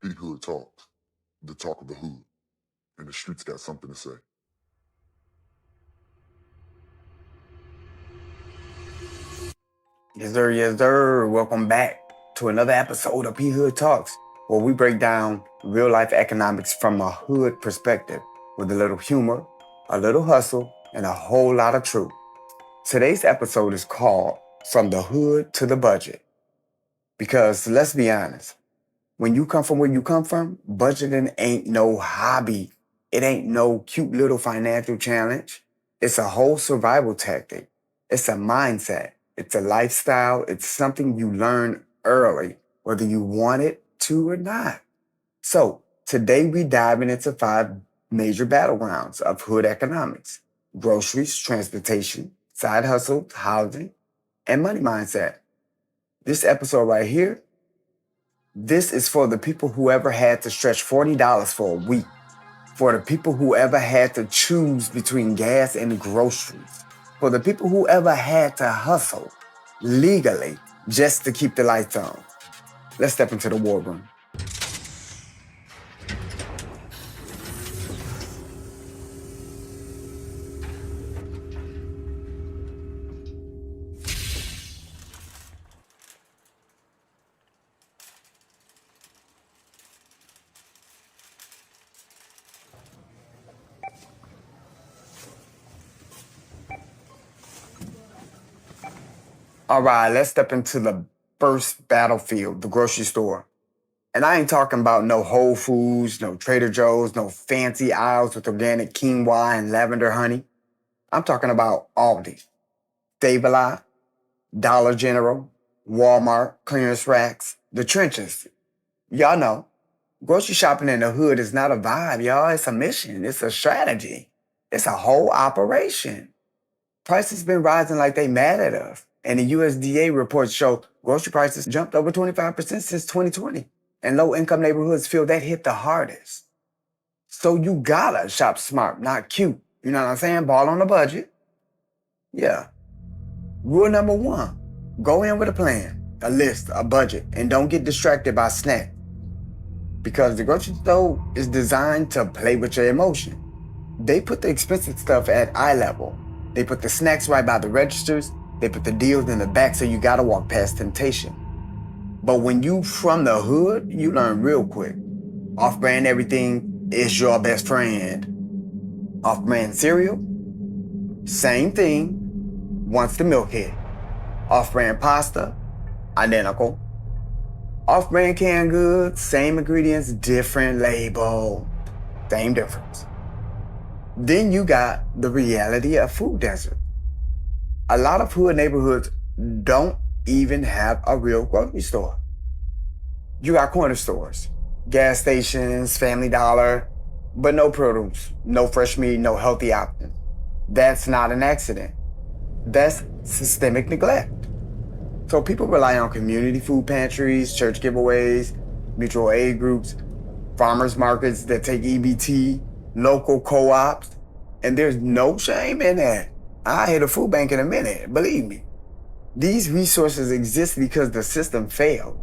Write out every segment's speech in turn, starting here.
P.Hood Talk, the talk of the hood, and the streets got something to say. Yes, sir. Yes, sir. Welcome back to another episode of P.Hood Talks, where we break down real life economics from a hood perspective with a little humor, a little hustle, and a whole lot of truth. Today's episode is called From the Hood to the Budget. Because let's be honest, when you come from where you come from, budgeting ain't no hobby. It ain't no cute little financial challenge. It's a whole survival tactic. It's a mindset. It's a lifestyle. It's something you learn early, whether you want it to or not. So today we diving into 5 major battlegrounds of hood economics: groceries, transportation, side hustles, housing, and money mindset. This episode right here, this is for the people who ever had to stretch $40 for a week, for the people who ever had to choose between gas and groceries, for the people who ever had to hustle legally just to keep the lights on. Let's step into the war room. All right, let's step into the first battlefield, the grocery store. And I ain't talking about no Whole Foods, no Trader Joe's, no fancy aisles with organic quinoa and lavender honey. I'm talking about Aldi, Save Dollar General, Walmart, clearance racks, the trenches. Y'all know, grocery shopping in the hood is not a vibe, y'all. It's a mission. It's a strategy. It's a whole operation. Prices been rising like they mad at us. And the USDA reports show grocery prices jumped over 25% since 2020. And low-income neighborhoods feel that hit the hardest. So you gotta shop smart, not cute. You know what I'm saying? Ball on a budget. Yeah. Rule number 1, go in with a plan, a list, a budget, and don't get distracted by snack. Because the grocery store is designed to play with your emotion. They put the expensive stuff at eye level. They put the snacks right by the registers. They put the deals in the back so you gotta walk past temptation. But when you from the hood, you learn real quick. Off-brand everything is your best friend. Off-brand cereal, same thing, once the milk hit. Off-brand pasta, identical. Off-brand canned goods, same ingredients, different label, same difference. Then you got the reality of food desert. A lot of hood neighborhoods don't even have a real grocery store. You got corner stores, gas stations, Family Dollar, but no produce, no fresh meat, no healthy options. That's not an accident. That's systemic neglect. So people rely on community food pantries, church giveaways, mutual aid groups, farmers markets that take EBT, local co-ops, and there's no shame in that. I'll hit a food bank in a minute, believe me. These resources exist because the system failed,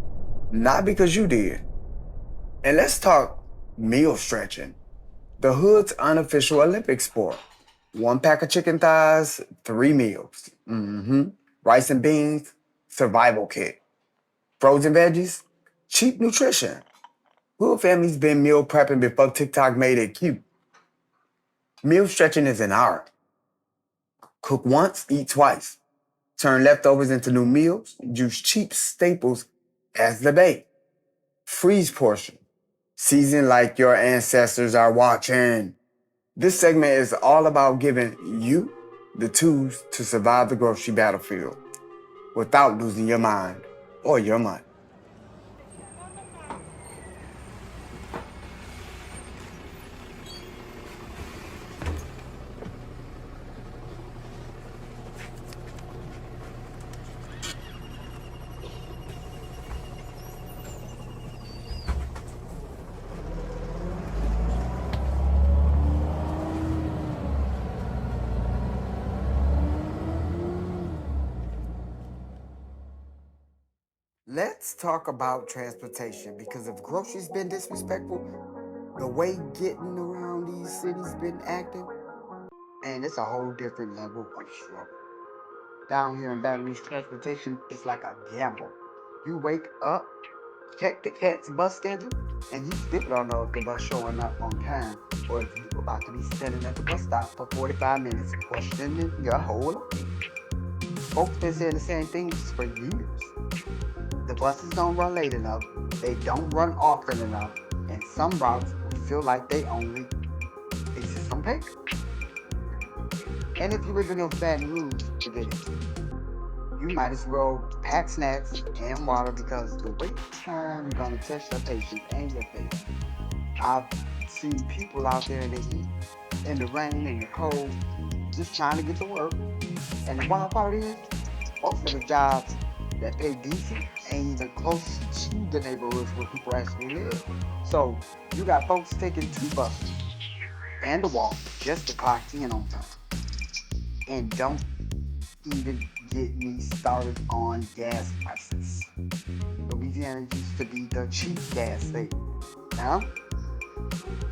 not because you did. And let's talk meal stretching, the hood's unofficial Olympic sport. 1 pack of chicken thighs, 3 meals. Rice and beans, survival kit. Frozen veggies, cheap nutrition. Hood families been meal prepping before TikTok made it cute. Meal stretching is an art. Cook once, eat twice. Turn leftovers into new meals. Use cheap staples as the bait. Freeze portion. Season like your ancestors are watching. This segment is all about giving you the tools to survive the grocery battlefield without losing your mind or your money. let's talk about transportation because if groceries been disrespectful, the way getting around these cities been acting, and it's a whole different level of struggle. Down here in Baton Rouge, transportation is like a gamble. You wake up, check the cat's bus schedule, and you still don't know if the bus showing up on time or if you're about to be standing at the bus stop for 45 minutes questioning your whole life. Folks been saying the same things for years. The buses don't run late enough, they don't run often enough, and some routes feel like they only exist on paper. And if you live in Baton Rouge, forget it. You might as well pack snacks and water because the wait time gonna test your patience and your faith. I've seen people out there in the heat, in the rain, in the cold, just trying to get to work. And the wild part is, most of the jobs that pay decent ain't even close to the neighborhoods where people actually live. So you got folks taking two buses and a walk just to clock in on time. And don't even get me started on gas prices. Louisiana used to be the cheap gas state. Now,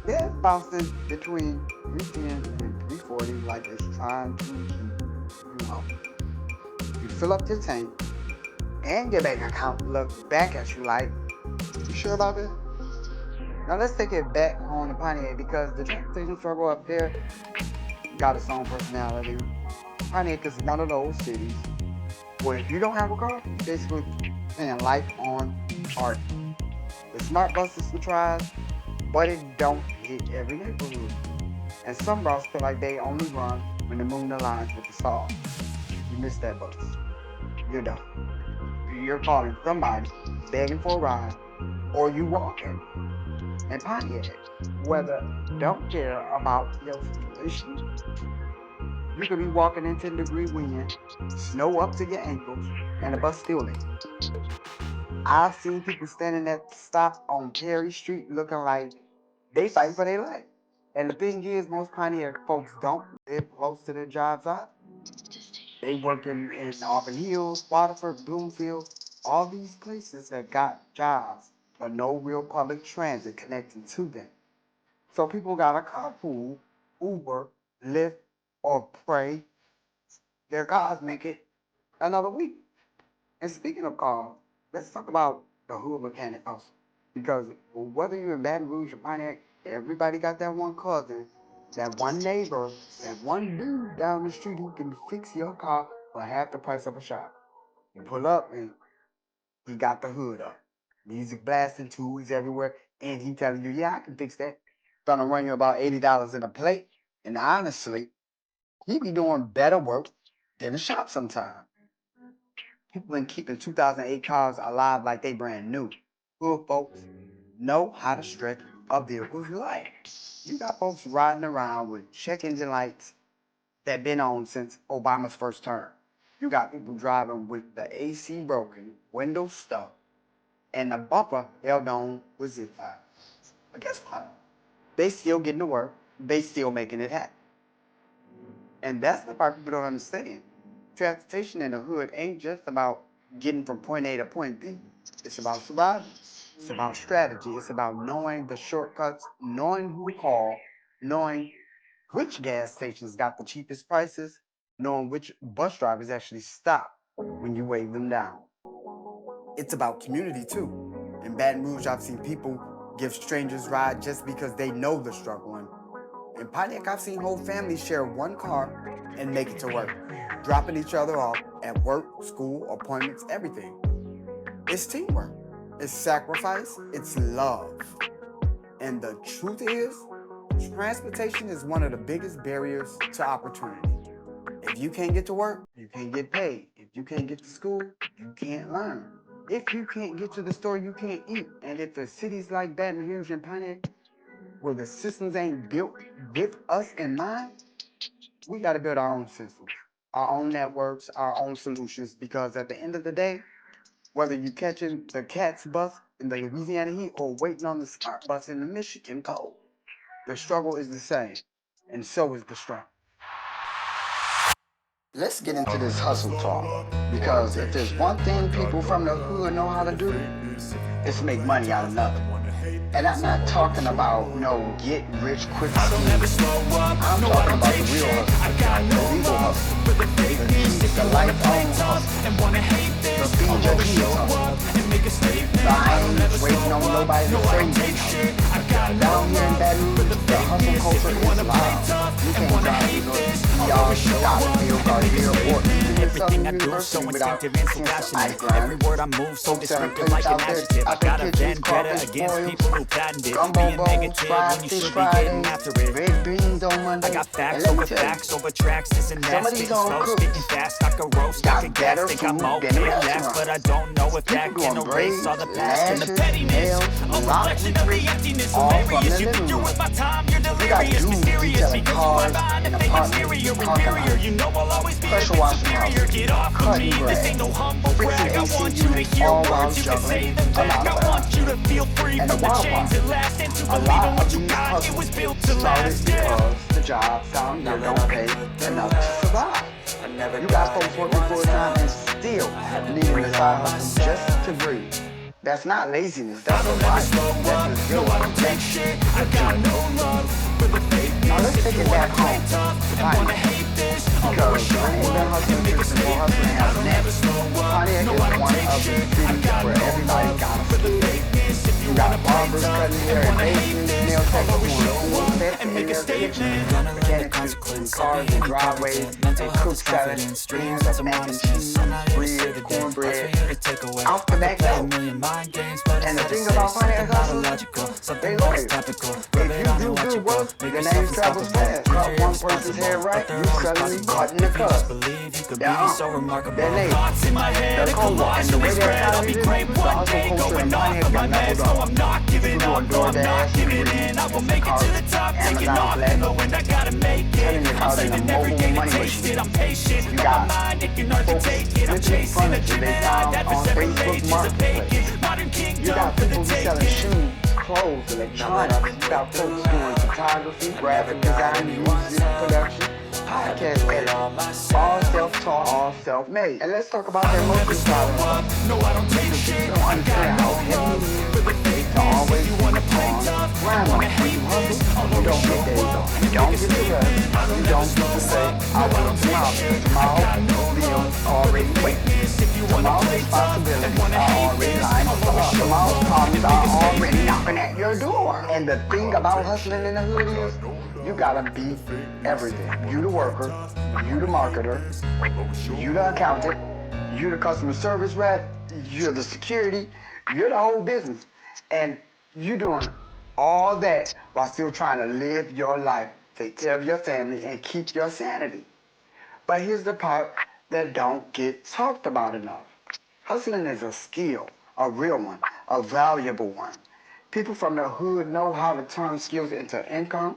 they're bouncing between 310 and 340 like it's trying to you fill up your tank and your bank account look back at you like, you sure about this? Now let's take it back home to Pontiac because the transportation struggle up there got its own personality. Pontiac is one of those cities where if you don't have a car, you're basically paying life on art. The smart bus system tries, but it don't hit every neighborhood. And some routes feel like they only run when the moon aligns with the stars. You miss that bus, you're done. You're calling somebody, begging for a ride, or you walking. And Pontiac, whether don't care about your situation, you could be walking in 10-degree wind, snow up to your ankles, and the bus still late. I've seen people standing at the stop on Perry Street looking like they fighting for their life. And the thing is, most Pontiac folks don't live close to their jobs either. They work in Auburn Hills, Waterford, Bloomfield, all these places that got jobs, but no real public transit connecting to them. So people got a carpool, Uber, Lyft, or pray their cars make it another week. And speaking of cars, let's talk about the hood mechanic also. Because whether you're in Baton Rouge or Pontiac, everybody got that one cousin, that one neighbor, that one dude down the street who can fix your car for half the price of a shop. You pull up and he got the hood up. Music blasting, tools everywhere, and he telling you, yeah, I can fix that. Gonna run you about $80 in a plate. And honestly, he be doing better work than the shop sometimes. People been keeping 2008 cars alive like they brand new. Hood folks know how to stretch a vehicle's life. You got folks riding around with check engine lights that been on since Obama's first term. You got people driving with the AC broken, windows stuck, and the bumper held on with zip ties. But guess what? They still getting to work. They still making it happen. And that's the part people don't understand. Transportation in the hood ain't just about getting from point A to point B. It's about survival. It's about strategy. It's about knowing the shortcuts, knowing who to call, knowing which gas stations got the cheapest prices, knowing which bus drivers actually stop when you wave them down. It's about community too. In Baton Rouge, I've seen people give strangers rides just because they know the struggle. And in Pontiac, I've seen whole families share one car and make it to work, dropping each other off at work, school, appointments, everything. It's teamwork, it's sacrifice, it's love. And the truth is, transportation is one of the biggest barriers to opportunity. If you can't get to work, you can't get paid. If you can't get to school, you can't learn. If you can't get to the store, you can't eat. And if the cities like Baton Rouge and Pontiac, where the systems ain't built with us in mind, we got to build our own systems, our own networks, our own solutions. Because at the end of the day, whether you're catching the cat's bus in the Louisiana heat or waiting on the smart bus in the Michigan cold, the struggle is the same. And so is the struggle. Let's get into this hustle talk, because if there's one thing people from the hood know how to do, it's make money out of nothing. And I'm not talking about no get rich quick schemes. I'm talking about the real hustle, the legal hustle, the life-long hustle, the feed your kids hustle. So I ain't waiting on nobody to save me. Down here in Baton Rouge, the hustle culture is loud. You can't drive to North Yard, Stockville, Garfield, or even in Southern University without seeing some ice grind. Folks selling plates out there, kitchens, carpets, spoils, gumbo bowls, fried fish Fridays, red beans on Monday. And let me tell you, some of these home cooks got better food than the restaurants. People doing braids, lashes, nails, lock weekly, all from the living room. You got dudes detailing cars and apartments, parking lots, pressure washing houses, cutting grass, fixing AC units, all while juggling a lot of hours. And the wild part, a lot of these hustles started because the jobs down here don't pay enough to survive. You got folks working full time and still needing a side hustle just to breathe. That's not laziness, that's a life. That's a good one. Now let's take it back home to Pontiac. Because I ain't been hustling since the more hustling has never. Pontiac is one of the cities where everybody got a skill. You got barbers cutting hair and basements, nail techs doing pool sets in their kitchen, mechanics doing cars and driveways, and cooks selling streams of mac and cheese, bread, cornbread, out the back door. And the thing about Pontiac hustlers, they loyal. If you do good work, your name travels fast. Cut one person's hair right, you suddenly cutting the cut. Their name, their culture, and the way their economy is, the hustle culture in Pontiac got leveled up. I'm not giving up, no, I'm not giving in. I will make it to the top, taking off, knowing I gotta make it. I'm saving every day to taste it. I'm patient with my mind, it can hard to take it. I'm chasing a dream that I've had for several ages of vacant. Modern kingdom You got for the people who selling taking. shoes, clothes, electronics. You got folks doing photography, graphic design, music production, podcast editing. All self-taught, all self-made. And let's talk about their most problem. No, I don't take shit. You don't understand how heavy it is to always be on grind on. When you hustle, you don't get days off. You don't get to rest. You don't get to say, I will tomorrow. Tomorrow, bills already waiting. Tomorrow's responsibilities are already lined up. Tomorrow's problems are already knocking at your door. And the thing about hustling in the hood is, you gotta be everything. You the worker, you the marketer, you the accountant, you the customer service rep, you're the security, you're the whole business. And you doing all that while still trying to live your life, take care of your family, and keep your sanity. But here's the part that don't get talked about enough. Hustling is a skill, a real one, a valuable one. People from the hood know how to turn skills into income.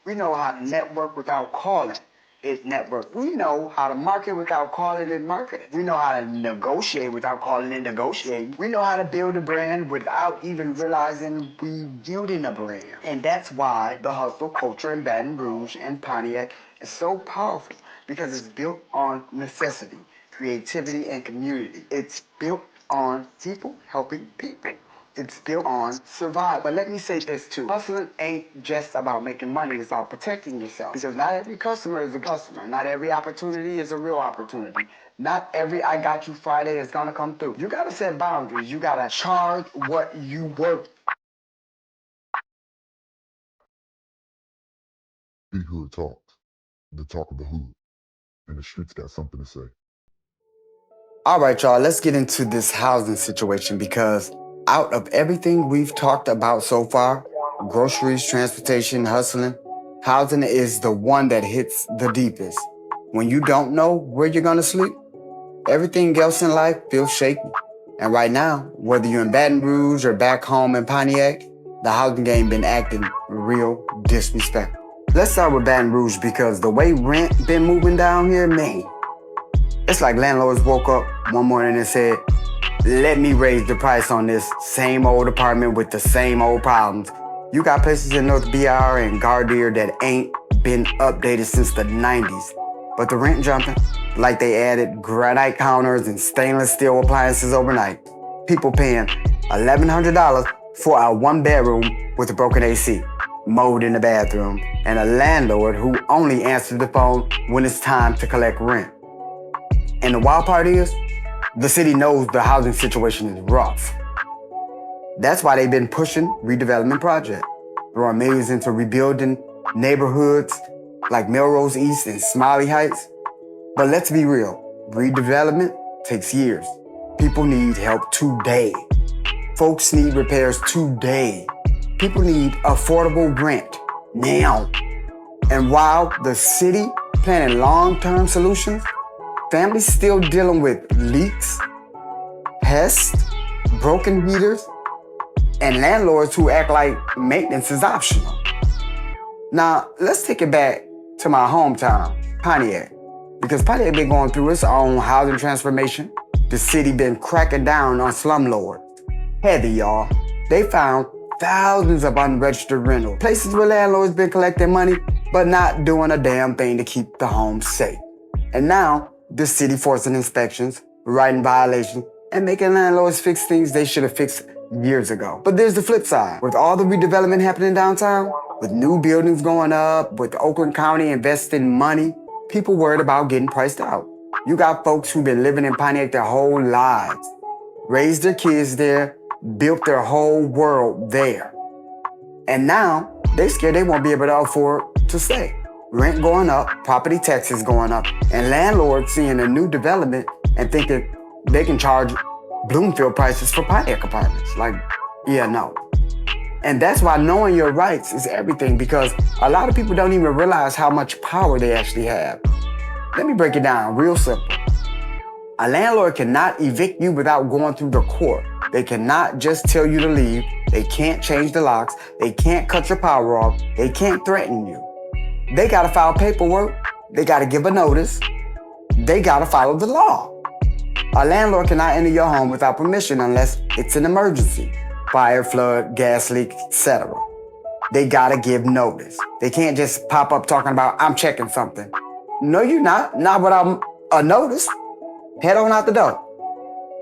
We know how to network without calling it network. We know how to market without calling it marketing. We know how to negotiate without calling it negotiating. We know how to build a brand without even realizing we building a brand. And that's why the hustle culture in Baton Rouge and Pontiac is so powerful, because it's built on necessity, creativity, and community. It's built on people helping people. It's built on survival. But let me say this too. Hustling ain't just about making money, it's about protecting yourself. Because not every customer is a customer. Not every opportunity is a real opportunity. Not every I got you Friday is gonna come through. You gotta set boundaries. You gotta charge what you worth. P.Hood Talk, the talk of the hood. And the streets got something to say. All right, y'all, let's get into this housing situation, because out of everything we've talked about so far, groceries, transportation, hustling, housing is the one that hits the deepest. When you don't know where you're gonna sleep, everything else in life feels shaky. And right now, whether you're in Baton Rouge or back home in Pontiac, the housing game been acting real disrespectful. Let's start with Baton Rouge, because the way rent been moving down here, man, it's like landlords woke up one morning and said, let me raise the price on this same old apartment with the same old problems. You got places in North BR and Gardere that ain't been updated since the 90s. But the rent jumping, like they added granite counters and stainless steel appliances overnight. People paying $1,100 for a 1-bedroom with a broken AC, mold in the bathroom, and a landlord who only answers the phone when it's time to collect rent. And the wild part is, the city knows the housing situation is rough. That's why they've been pushing redevelopment projects, throwing millions into rebuilding neighborhoods like Melrose East and Smiley Heights. But let's be real, redevelopment takes years. People need help today. Folks need repairs today. People need affordable rent now. And while the city planning long-term solutions, families still dealing with leaks, pests, broken heaters, and landlords who act like maintenance is optional. Now, let's take it back to my hometown, Pontiac, because Pontiac been going through its own housing transformation. The city been cracking down on slumlords. Heavy, y'all. They found thousands of unregistered rentals, places where landlords been collecting money, but not doing a damn thing to keep the homes safe. And now, the city forcing inspections, writing violations, and making landlords fix things they should have fixed years ago. But there's the flip side. With all the redevelopment happening downtown, with new buildings going up, with Oakland County investing money, people worried about getting priced out. You got folks who've been living in Pontiac their whole lives, raised their kids there, built their whole world there. And now, they scared they won't be able to afford to stay. Rent going up, property taxes going up, and landlords seeing a new development and thinking they can charge Bloomfield prices for Pontiac apartments. Like, yeah, no. And that's why knowing your rights is everything, because a lot of people don't even realize how much power they actually have. Let me break it down real simple. A landlord cannot evict you without going through the court. They cannot just tell you to leave. They can't change the locks. They can't cut your power off. They can't threaten you. They gotta file paperwork. They gotta give a notice. They gotta follow the law. A landlord cannot enter your home without permission unless it's an emergency. Fire, flood, gas leak, etc. They gotta give notice. They can't just pop up talking about, I'm checking something. No, you're not. Not without a notice. Head on out the door.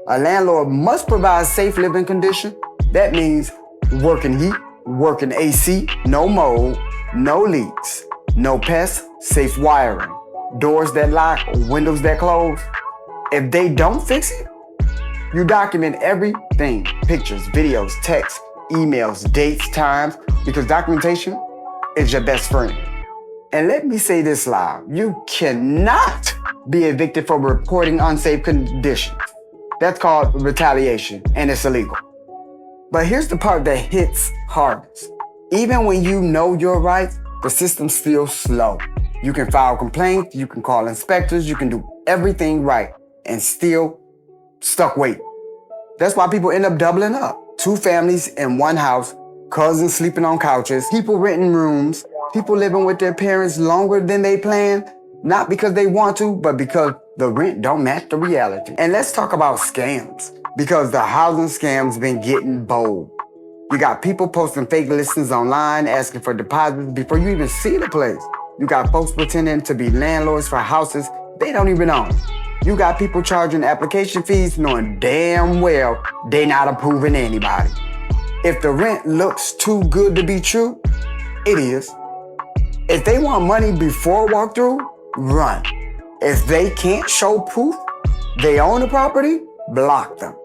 A landlord must provide safe living conditions. That means working heat, working AC, no mold, no leaks, no pests, safe wiring, doors that lock, windows that close. If they don't fix it, you document everything, pictures, videos, texts, emails, dates, times, because documentation is your best friend. And let me say this loud, you cannot be evicted for reporting unsafe conditions. That's called retaliation, and it's illegal. But here's the part that hits hardest. Even when you know your rights, the system's still slow. You can file complaints, you can call inspectors, you can do everything right, and still stuck waiting. That's why people end up doubling up. 2 families in one house, cousins sleeping on couches, people renting rooms, people living with their parents longer than they planned, not because they want to, but because the rent don't match the reality. And let's talk about scams, because the housing scams been getting bold. You got people posting fake listings online, asking for deposits before you even see the place. You got folks pretending to be landlords for houses they don't even own. You got people charging application fees knowing damn well they not approving anybody. If the rent looks too good to be true, it is. If they want money before walkthrough, run. If they can't show proof they own the property, block them.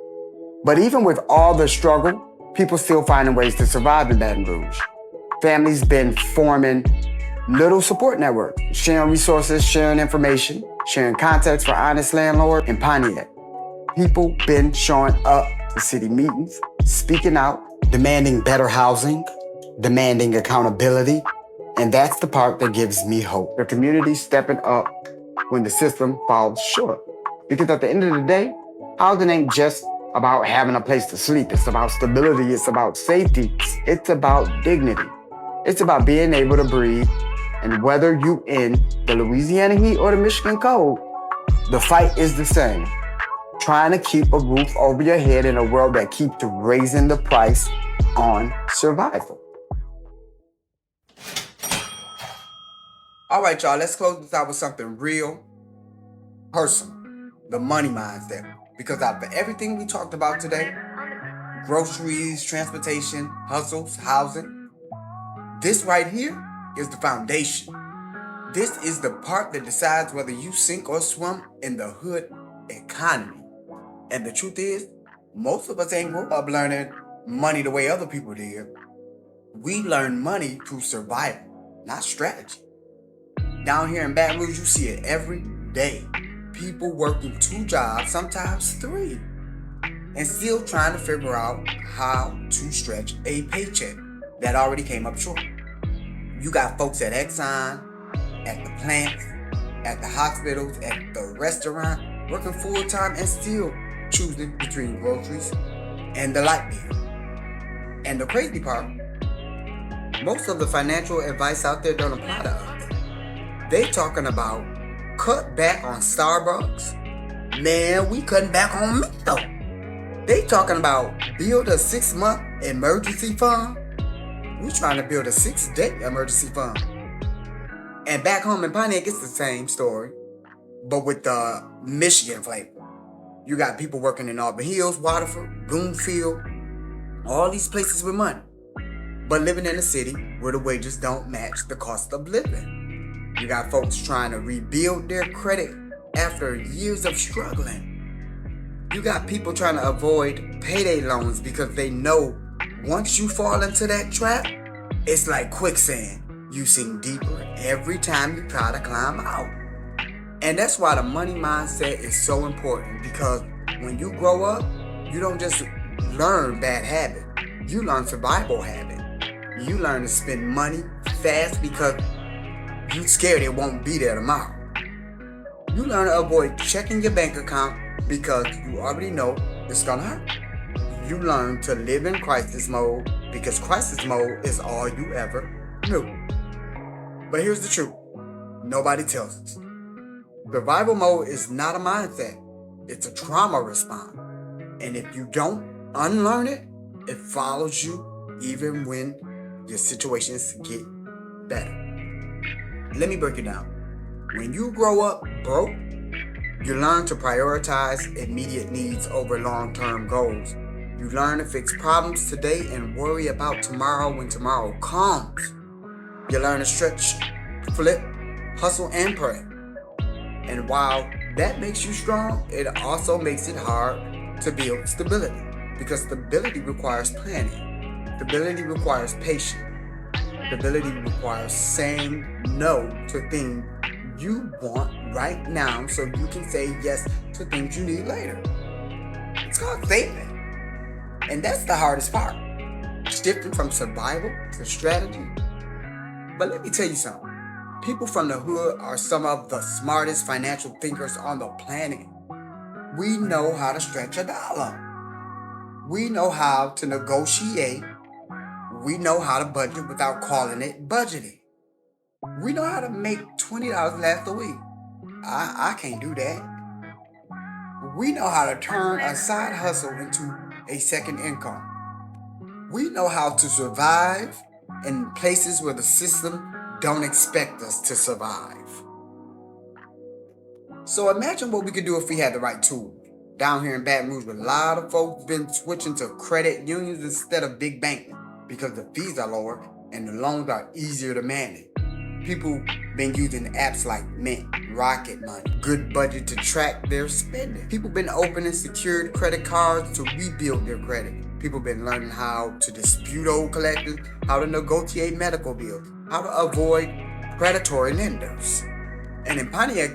But even with all the struggle, people still finding ways to survive in Baton Rouge. Families been forming little support networks, sharing resources, sharing information, sharing contacts for honest landlord in Pontiac. People been showing up to city meetings, speaking out, demanding better housing, demanding accountability, and that's the part that gives me hope. The community stepping up when the system falls short. Because at the end of the day, housing ain't just about having a place to sleep. It's about stability. It's about safety. It's about dignity. It's about being able to breathe. And whether you in the Louisiana heat or the Michigan cold, the fight is the same. Trying to keep a roof over your head in a world that keeps raising the price on survival. All right, y'all, let's close this out with something real personal. The money mindset. Because out of everything we talked about today, groceries, transportation, hustles, housing, this right here is the foundation. This is the part that decides whether you sink or swim in the hood economy. And the truth is, most of us ain't grown up learning money the way other people did. We learn money through survival, not strategy. Down here in Baton Rouge, you see it every day. People working 2 jobs, sometimes 3, and still trying to figure out how to stretch a paycheck that already came up short. You got folks at Exxon, at the plants, at the hospitals, at the restaurant, working full-time and still choosing between groceries and the light bill. And the crazy part, most of the financial advice out there don't apply to us. They talking about cut back on Starbucks. Man, we cutting back on meat though. They talking about build a 6-month emergency fund. We trying to build a 6-day emergency fund. And back home in Pontiac, it's the same story, but with the Michigan flavor. You got people working in Auburn Hills, Waterford, Bloomfield, all these places with money, but living in a city where the wages don't match the cost of living. You got folks trying to rebuild their credit after years of struggling. You got people trying to avoid payday loans because they know once you fall into that trap, it's like quicksand. You sink deeper every time you try to climb out. And that's why the money mindset is so important, because when you grow up, you don't just learn bad habits. You learn survival habits. You learn to spend money fast because you scared it won't be there tomorrow. You learn to avoid checking your bank account because you already know it's gonna hurt. You learn to live in crisis mode because crisis mode is all you ever knew. But here's the truth. Nobody tells us. Survival mode is not a mindset. It's a trauma response. And if you don't unlearn it, it follows you even when your situations get better. Let me break it down. When you grow up broke, you learn to prioritize immediate needs over long-term goals. You learn to fix problems today and worry about tomorrow when tomorrow comes. You learn to stretch, flip, hustle, and pray. And while that makes you strong, it also makes it hard to build stability, because stability requires planning. Stability requires patience. Stability requires saying no to things you want right now so you can say yes to things you need later. It's called saving. And that's the hardest part. Shifting from survival to strategy. But let me tell you something. People from the hood are some of the smartest financial thinkers on the planet. We know how to stretch a dollar. We know how to negotiate. We know how to budget without calling it budgeting. We know how to make $20 last a week. I can't do that. We know how to turn a side hustle into a second income. We know how to survive in places where the system don't expect us to survive. So imagine what we could do if we had the right tools. Down here in Baton Rouge, a lot of folks been switching to credit unions instead of big banks because the fees are lower and the loans are easier to manage. People been using apps like Mint, Rocket Money, Good Budget to track their spending. People been opening secured credit cards to rebuild their credit. People been learning how to dispute old collectors, how to negotiate medical bills, how to avoid predatory lenders. And in Pontiac,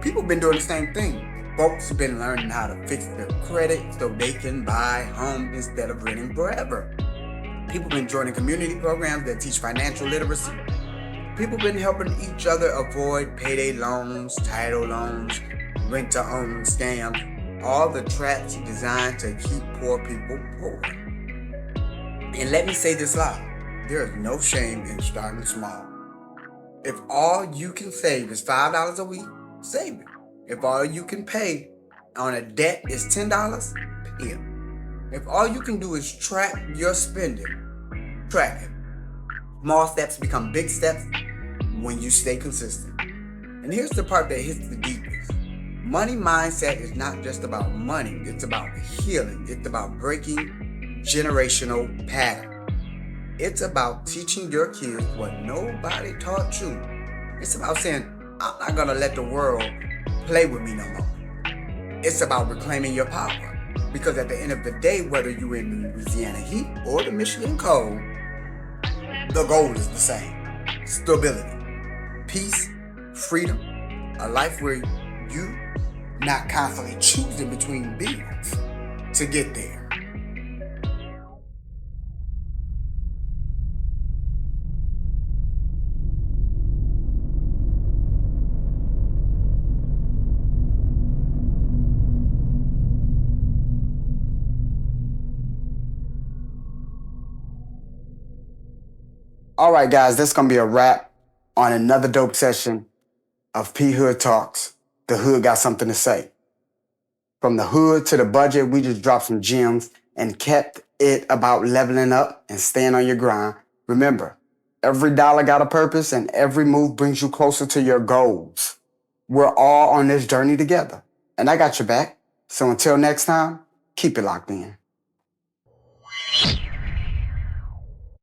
people been doing the same thing. Folks have been learning how to fix their credit so they can buy homes instead of renting forever. People been joining community programs that teach financial literacy. People been helping each other avoid payday loans, title loans, rent-to-own scams, all the traps designed to keep poor people poor. And let me say this loud. There is no shame in starting small. If all you can save is $5 a week, save it. If all you can pay on a debt is $10, pay it. If all you can do is track your spending, track it. Small steps become big steps. when you stay consistent. And here's the part that hits the deepest. Money mindset is not just about money. It's about healing. It's about breaking generational patterns. It's about teaching your kids what nobody taught you. It's about saying, I'm not going to let the world play with me no more. It's about reclaiming your power. Because at the end of the day, whether you're in the Louisiana heat or the Michigan cold, the goal is the same. Stability, peace, freedom, a life where you not constantly choosing between bills to get there. All right, guys, that's going to be a wrap on another dope session of P.Hood Talks. The Hood got something to say. From the hood to the budget, we just dropped some gems and kept it about leveling up and staying on your grind. Remember, every dollar got a purpose and every move brings you closer to your goals. We're all on this journey together, and I got your back. So until next time, keep it locked in.